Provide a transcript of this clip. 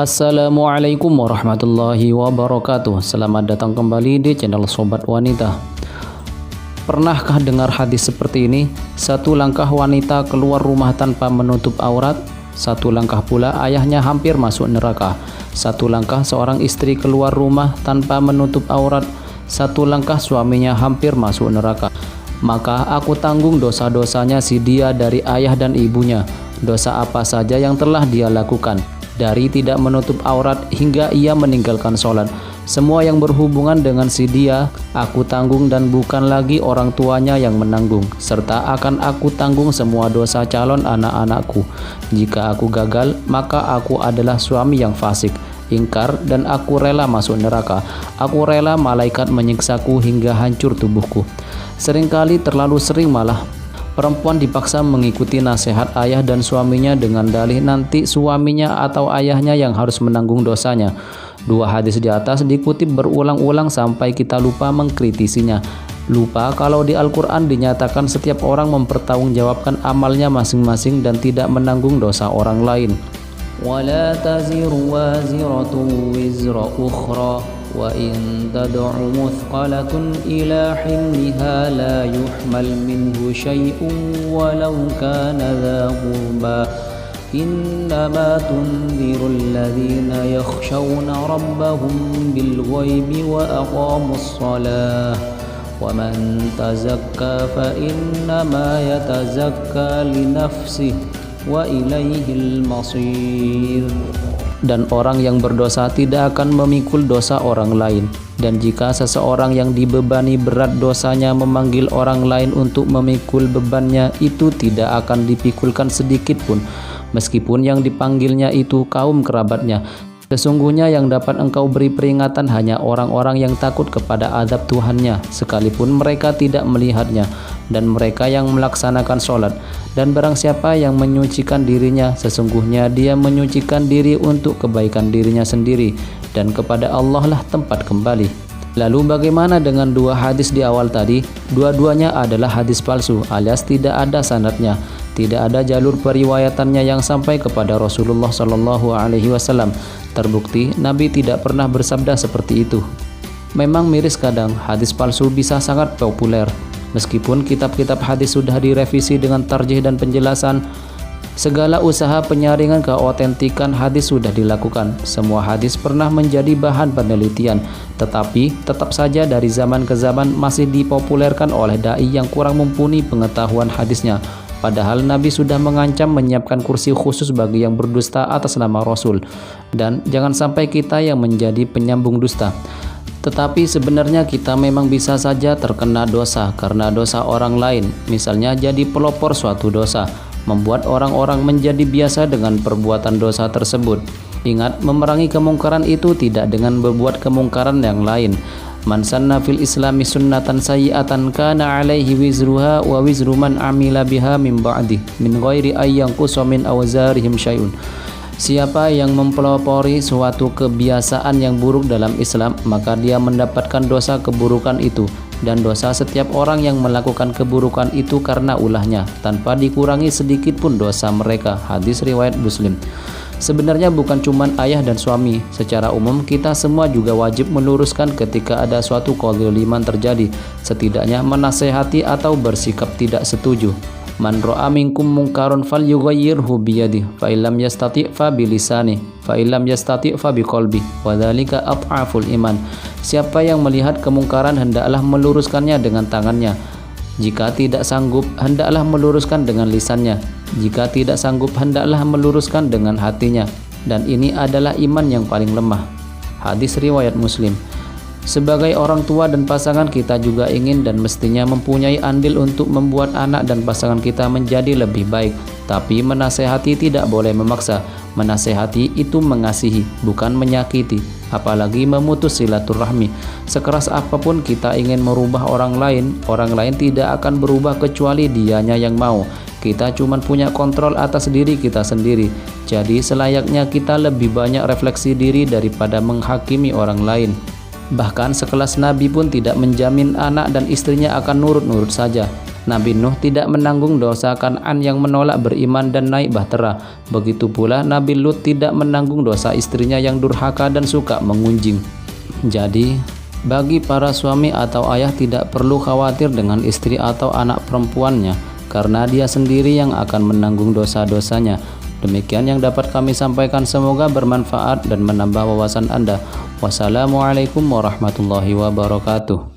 Assalamualaikum warahmatullahi wabarakatuh. Selamat datang kembali di channel Sobat Wanita. Pernahkah dengar hadis seperti ini? Satu langkah wanita keluar rumah tanpa menutup aurat, satu langkah pula ayahnya hampir masuk neraka. Satu langkah seorang istri keluar rumah tanpa menutup aurat, satu langkah suaminya hampir masuk neraka. Maka aku tanggung dosa-dosanya si dia dari ayah dan ibunya. Dosa apa saja yang telah dia lakukan, dari tidak menutup aurat hingga ia meninggalkan sholat. Semua yang berhubungan dengan si dia aku tanggung, dan bukan lagi orang tuanya yang menanggung. Serta akan aku tanggung semua dosa calon anak-anakku. Jika aku gagal, maka aku adalah suami yang fasik, ingkar, dan aku rela masuk neraka. Aku rela malaikat menyiksaku hingga hancur tubuhku. Seringkali, terlalu sering malah, perempuan dipaksa mengikuti nasihat ayah dan suaminya dengan dalih nanti suaminya atau ayahnya yang harus menanggung dosanya. Dua hadis di atas dikutip berulang-ulang sampai kita lupa mengkritisinya. Lupa kalau di Al-Quran dinyatakan setiap orang mempertanggungjawabkan amalnya masing-masing dan tidak menanggung dosa orang lain. وَلَا تَزِرُ وَازِرَةٌ وِزْرَ أُخْرَى وَإِن تَدْعُ مُثْقَلَةٌ إِلَى حِمْلِهَا لَا يُحْمَلْ مِنْهُ شَيْءٌ وَلَوْ كَانَ ذَا قُرْبَى إِنَّمَا تُنذِرُ الَّذِينَ يَخْشَوْنَ رَبَّهُمْ بِالْغَيْبِ وَأَقَامُوا الصَّلَاةَ وَمَنْ تَزَكَّى فَإِنَّمَا يَتَزَكَّى لِنَفْسِهِ وَإِلَيْهِ الْمَصِيرُ. Dan orang yang berdosa tidak akan memikul dosa orang lain. Dan jika seseorang yang dibebani berat dosanya memanggil orang lain untuk memikul bebannya, itu tidak akan dipikulkan sedikit pun, meskipun yang dipanggilnya itu kaum kerabatnya. Sesungguhnya yang dapat engkau beri peringatan hanya orang-orang yang takut kepada azab Tuhannya, sekalipun mereka tidak melihatnya, dan mereka yang melaksanakan sholat. Dan barang siapa yang menyucikan dirinya, sesungguhnya dia menyucikan diri untuk kebaikan dirinya sendiri, dan kepada Allah lah tempat kembali. Lalu bagaimana dengan dua hadis di awal tadi? Dua-duanya adalah hadis palsu, alias tidak ada sanadnya. Tidak ada jalur periwayatannya yang sampai kepada Rasulullah SAW. Terbukti Nabi tidak pernah bersabda seperti itu. Memang miris kadang hadis palsu bisa sangat populer. Meskipun kitab-kitab hadis sudah direvisi dengan tarjih dan penjelasan, segala usaha penyaringan keautentikan hadis sudah dilakukan. Semua hadis pernah menjadi bahan penelitian, tetapi tetap saja dari zaman ke zaman masih dipopulerkan oleh dai yang kurang mumpuni pengetahuan hadisnya. Padahal Nabi sudah mengancam menyiapkan kursi khusus bagi yang berdusta atas nama Rasul. Dan jangan sampai kita yang menjadi penyambung dusta. Tetapi sebenarnya kita memang bisa saja terkena dosa karena dosa orang lain. Misalnya jadi pelopor suatu dosa, membuat orang-orang menjadi biasa dengan perbuatan dosa tersebut. Ingat, memerangi kemungkaran itu tidak dengan berbuat kemungkaran yang lain. Man sanna fil islami sunnatan sayyi'atan kana alaihi wizruha wa wizru man amila biha min ba'di min ghairi ay yanqusa min awzarihim syai'un. Siapa yang mempelopori suatu kebiasaan yang buruk dalam Islam, maka dia mendapatkan dosa keburukan itu, dan dosa setiap orang yang melakukan keburukan itu karena ulahnya, tanpa dikurangi sedikit pun dosa mereka. Hadis riwayat Muslim. Sebenarnya bukan cuma ayah dan suami, secara umum kita semua juga wajib meluruskan ketika ada suatu kezaliman terjadi, setidaknya menasehati atau bersikap tidak setuju. Man ra'a minkum munkaron falyughayyirhu biyadihi fa illam yastati' fa bilisanihi fa illam yastati' fa biqalbihi wa dzalika adhaful iman. Siapa yang melihat kemungkaran hendaklah meluruskannya dengan tangannya. Jika tidak sanggup, hendaklah meluruskan dengan lisannya. Jika tidak sanggup, hendaklah meluruskan dengan hatinya. Dan ini adalah iman yang paling lemah. Hadis riwayat Muslim. Sebagai orang tua dan pasangan, kita juga ingin dan mestinya mempunyai andil untuk membuat anak dan pasangan kita menjadi lebih baik. Tapi menasehati tidak boleh memaksa. Menasehati itu mengasihi, bukan menyakiti, apalagi memutus silaturahmi. Sekeras apapun kita ingin merubah orang lain tidak akan berubah kecuali dianya yang mau. Kita cuma punya kontrol atas diri kita sendiri. Jadi selayaknya kita lebih banyak refleksi diri daripada menghakimi orang lain. Bahkan sekelas Nabi pun tidak menjamin anak dan istrinya akan nurut-nurut saja. Nabi Nuh tidak menanggung dosa Kan'an yang menolak beriman dan naik bahtera. Begitu pula Nabi Lut tidak menanggung dosa istrinya yang durhaka dan suka mengunjing. Jadi, bagi para suami atau ayah tidak perlu khawatir dengan istri atau anak perempuannya, karena dia sendiri yang akan menanggung dosa-dosanya. Demikian yang dapat kami sampaikan, semoga bermanfaat dan menambah wawasan Anda. Wassalamualaikum warahmatullahi wabarakatuh.